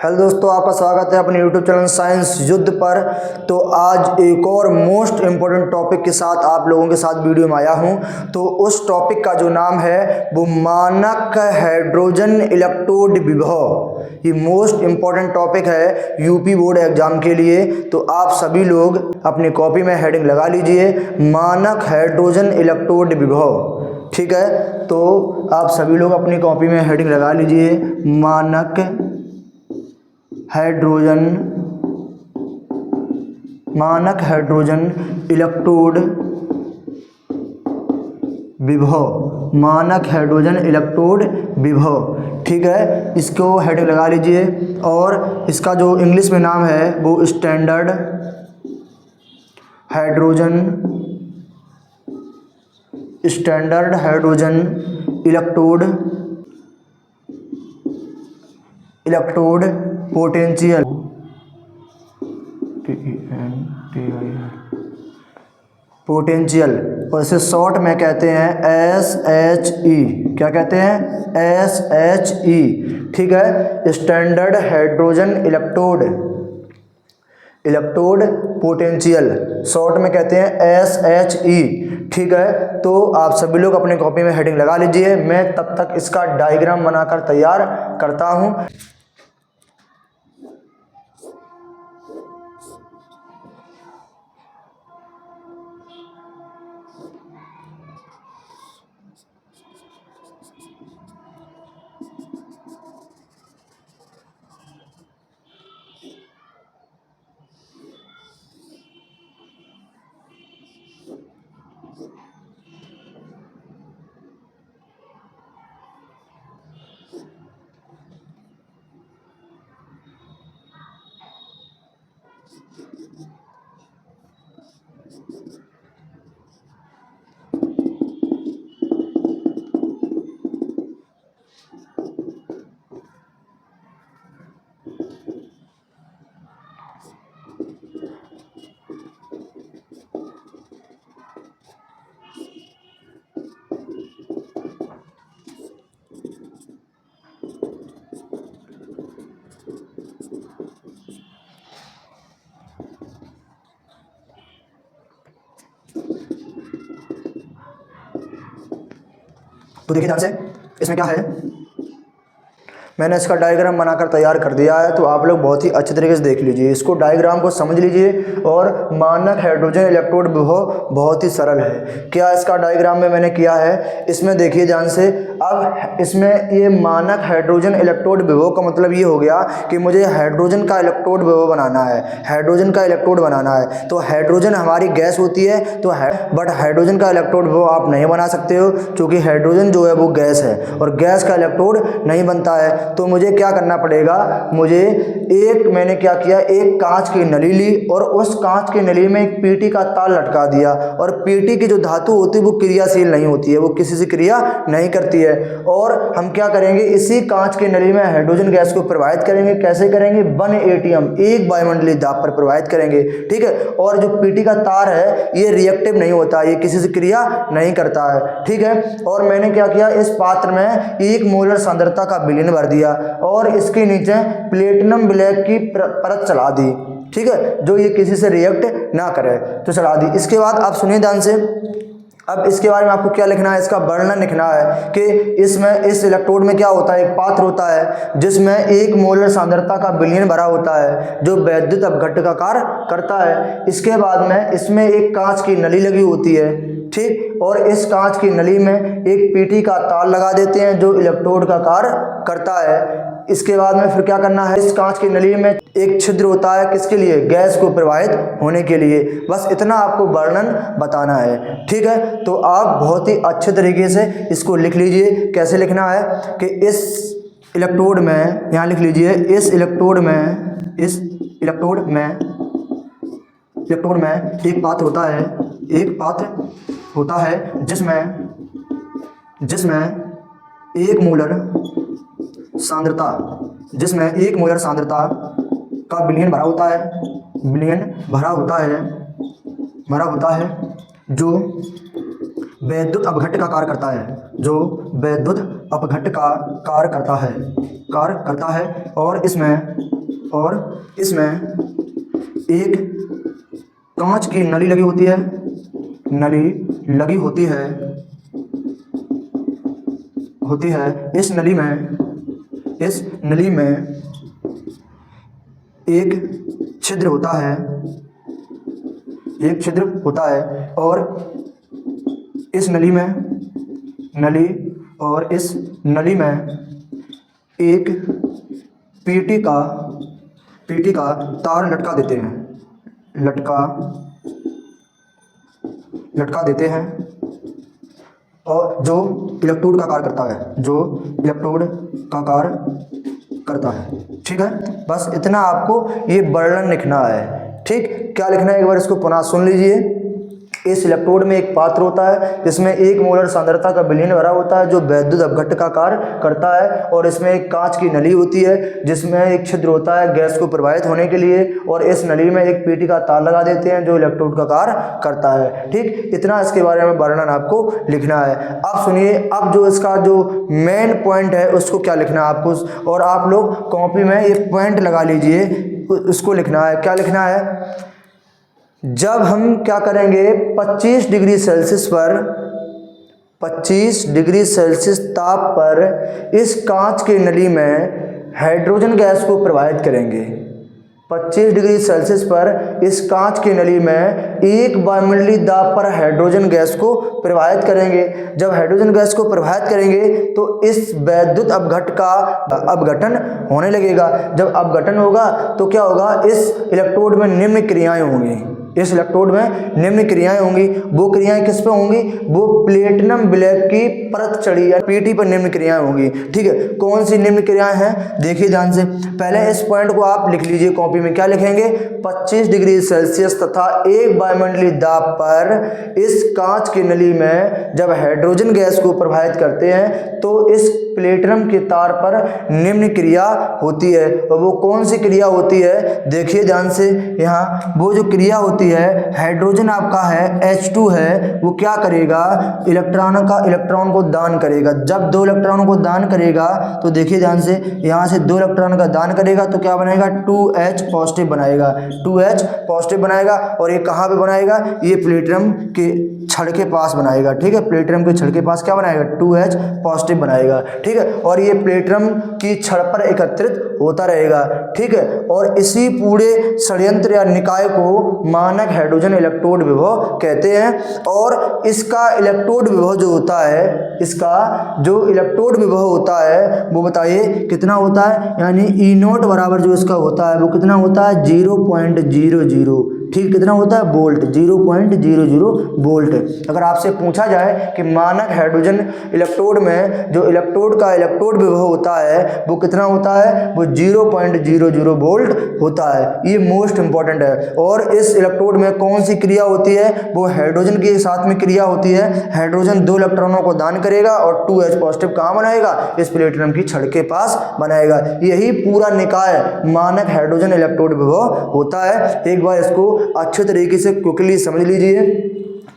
Hello दोस्तों, आपका स्वागत है अपने यूट्यूब चैनल साइंस युद्ध पर। तो आज एक और मोस्ट इम्पोर्टेंट टॉपिक के साथ आप लोगों के साथ वीडियो में आया हूं। तो उस टॉपिक का जो नाम है वो मानक हाइड्रोजन इलेक्ट्रोड विभव। ये मोस्ट इम्पोर्टेंट टॉपिक है यूपी बोर्ड एग्जाम के लिए। तो आप सभी लोग अपनी कॉपी में हेडिंग लगा लीजिए, मानक हाइड्रोजन इलेक्ट्रोड विभव। ठीक है, तो आप सभी लोग अपनी कॉपी में हेडिंग लगा लीजिए, मानक हाइड्रोजन इलेक्ट्रोड विभव, मानक हाइड्रोजन इलेक्ट्रोड विभव। ठीक है, इसको हेडिंग लगा लीजिए। और इसका जो इंग्लिश में नाम है वो स्टैंडर्ड हाइड्रोजन इलेक्ट्रोड पोटेंशियल, और इसे शॉर्ट में कहते हैं SHE। क्या कहते हैं? SHE। ठीक है, standard hydrogen electrode potential, short में कहते हैं SHE। ठीक है, तो आप सभी लोग अपनी कॉपी में हेडिंग लगा लीजिए। मैं तब तक इसका डायग्राम बनाकर तैयार करता हूं। तो देखिए ध्यान से, इसमें क्या है, मैंने इसका डायग्राम बनाकर तैयार कर दिया है। तो आप लोग बहुत ही अच्छे तरीके से देख लीजिए, इसको डायग्राम को समझ लीजिए। और मानक हाइड्रोजन इलेक्ट्रोड विभव बहुत ही सरल है। क्या इसका डायग्राम में मैंने किया है, इसमें देखिए ध्यान से। अब इसमें ये मानक हाइड्रोजन इलेक्ट्रोड विभव का मतलब ये हो गया कि मुझे हाइड्रोजन का इलेक्ट्रोड विभव बनाना है, हाइड्रोजन का इलेक्ट्रोड बनाना है। तो हाइड्रोजन हमारी गैस होती है, तो बट हाइड्रोजन का इलेक्ट्रोड विभव आप नहीं बना सकते हो, क्योंकि हाइड्रोजन जो है वो गैस है और गैस का इलेक्ट्रोड नहीं बनता है। तो मुझे क्या करना पड़ेगा, मैंने क्या किया, एक कांच की नली ली और उस कांच की नली में एक पीटी का तार लटका दिया। और पीटी की जो धातु होती है वो क्रियाशील नहीं होती है, वो किसी से क्रिया नहीं करती है। और हम क्या करेंगे, इसी कांच की नली में हाइड्रोजन गैस को प्रवाहित करेंगे। कैसे करेंगे? 1 atm, एक वायुमंडलीय दाब पर प्रवाहित करेंगे। ठीक है, और जो पीटी का तार है ये रिएक्टिव नहीं होता, ये किसी से क्रिया नहीं करता है। ठीक है, और मैंने क्या किया, इस पात्र में 1 मोलर सांद्रता का विलयन भर दिया और इसके नीचे प्लेटिनम ब्लैक की परत चला दी। ठीक है, जो ये किसी से रिएक्ट ना करे, तो चला दी। इसके बाद आप सुनिए ध्यान से, अब इसके बारे में आपको क्या लिखना है, इसका वर्णन लिखना है कि इसमें इस इलेक्ट्रोड में क्या होता है, एक पात्र होता है जिसमें 1 मोलर सांद्रता का विलयन भरा होता है जो वैद्युत अपघट्ट का कार्य करता है। इसके बाद में इसमें एक कांच की नली लगी होती है। ठीक, और इस कांच की नली में एक पीटी का तार लगा देते हैं जो इलेक्ट्रोड का कार्य करता है। इसके बाद में फिर क्या करना है, इस कांच की नली में एक छिद्र होता है, किसके लिए? गैस को प्रवाहित होने के लिए। बस इतना आपको वर्णन बताना है। ठीक है, तो आप बहुत ही अच्छे तरीके से इसको लिख लीजिए। कैसे लिखना है कि इस इलेक्ट्रोड में, यहाँ लिख लीजिए, इस इलेक्ट्रोड में एक पात्र होता है जिसमें 1 मोलर सांद्रता का विलयन भरा होता है जो वैद्युत अपघट्ट का कार्य करता है, कार्य करता है। और इसमें एक कांच की नली लगी होती है, इस नली में एक छिद्र होता है, और इस नली में एक पेटी का तार लटका देते हैं और जो इलेक्ट्रोड का कार्य करता है। ठीक है, बस इतना आपको ये वर्णन लिखना है। ठीक, क्या लिखना है एक बार इसको पुनः सुन लीजिए। इस इलेक्ट्रोड में एक पात्र होता है जिसमें 1 मोलर सांद्रता का विलयन भरा होता है जो वैद्युत अपघट्ट का कार्य करता है, और इसमें एक कांच की नली होती है जिसमें एक छिद्र होता है गैस को प्रवाहित होने के लिए, और इस नली में एक पेटी का तार लगा देते हैं जो इलेक्ट्रोड का कार्य करता है। ठीक, इतना इसके बारे में वर्णन आपको लिखना है। अब सुनिए, अब जो इसका जो मेन पॉइंट है उसको क्या लिखना है आपको, और आप लोग कॉपी में ये पॉइंट लगा लीजिए, उसको लिखना है। क्या लिखना है, जब हम क्या करेंगे 25 डिग्री सेल्सियस ताप पर इस कांच की नली में हाइड्रोजन गैस को प्रवाहित करेंगे। 25 डिग्री सेल्सियस पर इस कांच की नली में 1 वायुमंडलीय दाब पर हाइड्रोजन गैस को प्रवाहित करेंगे। जब हाइड्रोजन गैस को प्रवाहित करेंगे तो इस वैद्युत अपघट्ट का अपघटन होने लगेगा। जब अपघटन होगा तो क्या होगा, इस इलेक्ट्रोड में निम्न क्रियाएं होंगी। वो क्रियाएं किस पे होंगी, वो प्लेटिनम ब्लैक की परत चढ़ी या पीटी पर निम्न क्रियाएं होंगी। ठीक है, कौन सी निम्न क्रियाएं हैं, देखिए ध्यान से। पहले इस पॉइंट को आप लिख लीजिए कॉपी में। क्या लिखेंगे, 25 डिग्री सेल्सियस तथा 1 वायुमंडलीय दाब पर इस कांच की नली में जब हाइड्रोजन गैस को प्रवाहित करते हैं तो इस प्लेटिनम के तार पर निम्न क्रिया होती है। और वो कौन सी क्रिया होती है, देखिए ध्यान से। यहाँ वो जो क्रिया होती है, हाइड्रोजन आपका है H2 है, वो क्या करेगा, इलेक्ट्रॉन को दान करेगा। जब 2 इलेक्ट्रॉनों को दान करेगा तो देखिए ध्यान से, यहाँ से 2 इलेक्ट्रॉन का दान करेगा तो क्या बनेगा, 2H पॉजिटिव बनाएगा। और ये कहाँ पे बनाएगा, ये प्लेटिनम के छड़ के पास बनाएगा। ठीक है, प्लेटिनम के छड़ के पास क्या बनाएगा, 2H पॉजिटिव बनाएगा। ठीक है, और ये प्लेटिनम की छड़ पर एकत्रित होता रहेगा। ठीक है, और इसी पूरे षड्यंत्र या निकाय को मानक हाइड्रोजन इलेक्ट्रोड विभव कहते हैं। और इसका इलेक्ट्रोड विभव जो होता है, वो बताइए कितना होता है, यानी E0 बराबर जो इसका होता है वो कितना होता है, 0.00। ठीक, कितना होता है, वोल्ट, 0.00 वोल्ट। अगर आपसे पूछा जाए कि मानक हाइड्रोजन इलेक्ट्रोड में जो इलेक्ट्रोड का इलेक्ट्रोड विभव होता है वो कितना होता है, वो 0.00 वोल्ट होता है। ये मोस्ट इंपॉर्टेंट है। और इस इलेक्ट्रोड में कौन सी क्रिया होती है, वो हाइड्रोजन के साथ में क्रिया होती है। हाइड्रोजन 2 इलेक्ट्रॉनों को दान करेगा और 2H पॉजिटिव कहाँ बनाएगा, इस प्लेटिनम की छड़ के पास बनाएगा। यही पूरा निकाय मानक हाइड्रोजन इलेक्ट्रोड विभव होता है। एक बार इसको अच्छे तरीके से क्विकली समझ लीजिए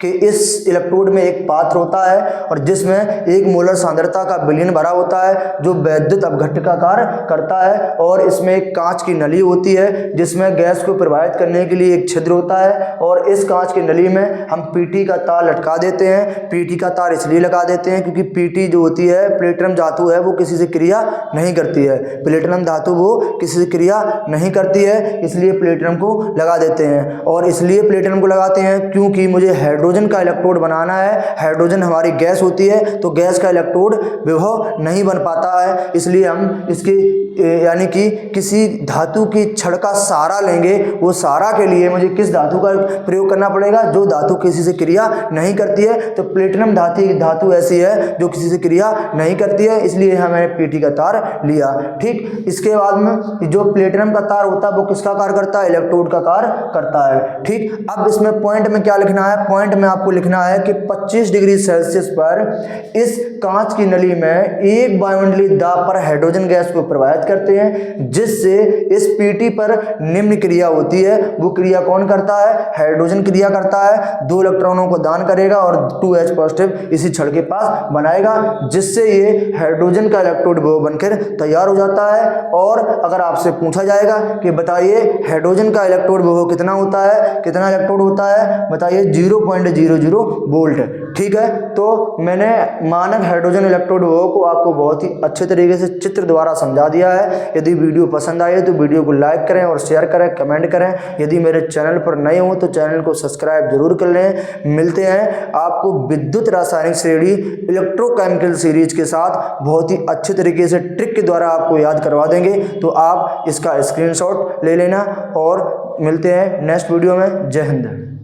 कि इस इलेक्ट्रोड में एक पात्र होता है और जिसमें 1 मोलर सांद्रता का विलयन भरा होता है जो वैद्युत अपघट्ट का कार्य करता है, और इसमें एक कांच की नली होती है जिसमें गैस को प्रवाहित करने के लिए एक छिद्र होता है, और इस कांच की नली में हम पीटी का तार लटका देते हैं। पीटी का तार इसलिए लगा देते हैं क्योंकि पीटी जो होती है, प्लेटिनम धातु है, वो किसी से क्रिया नहीं करती है। प्लेटिनम धातु वो किसी से क्रिया नहीं करती है, इसलिए प्लेटिनम को लगा देते हैं। और इसलिए प्लेटिनम को लगाते हैं क्योंकि मुझे हाइड्रोजन का इलेक्ट्रोड बनाना है। हाइड्रोजन हमारी गैस होती है तो गैस का इलेक्ट्रोड विभव नहीं बन पाता है, इसलिए हम इसके यानी कि किसी धातु की छड़ का सहारा लेंगे। वो सहारा के लिए मुझे किस धातु का प्रयोग करना पड़ेगा, जो धातु किसी से क्रिया नहीं करती है। तो प्लेटिनम धातु ऐसी है जो किसी से क्रिया नहीं करती है, इसलिए हमें पीटी का तार लिया। ठीक, इसके बाद में जो प्लेटिनम का तार होता है वो किसका कार्य करता है, इलेक्ट्रोड का कार्य करता है। ठीक, अब इसमें पॉइंट में क्या लिखना है, पॉइंट में आपको लिखना है कि 25 डिग्री सेल्सियस पर इस कांच की नली में एक वायुमंडलीय दाब पर हाइड्रोजन गैस को प्रवाहित करते हैं, जिससे इस पीटी पर निम्न क्रिया होती है। वो क्रिया कौन करता है? हाइड्रोजन क्रिया करता है, 2 इलेक्ट्रॉनों को दान करेगा और 2H पॉजिटिव इसी छड़ के पास बनाएगा, जिससे ये हाइड्रोजन का इलेक्ट्रोड विभव बनकर तैयार हो जाता है। और अगर आपसे पूछा जाएगा कि बताइए हाइड्रोजन का इलेक्ट्रोड विभव कितना होता है, कितना इलेक्ट्रोड होता है, बताइए 0.00 वोल्ट। ठीक है, तो मैंने मानक हाइड्रोजन इलेक्ट्रोड विभव को आपको बहुत ही अच्छे तरीके से चित्र द्वारा समझा दिया है। यदि वीडियो पसंद आए तो वीडियो को लाइक करें और शेयर करें, कमेंट करें। यदि मेरे चैनल पर नए हो तो चैनल को सब्सक्राइब जरूर कर लें। मिलते हैं आपको विद्युत रासायनिक श्रेणी इलेक्ट्रोकेमिकल सीरीज के साथ बहुत ही अच्छे तरीके से ट्रिक के द्वारा आपको याद करवा देंगे, तो आप इसका स्क्रीनशॉट ले लेना। और मिलते हैं नेक्स्ट वीडियो में। जय हिंद।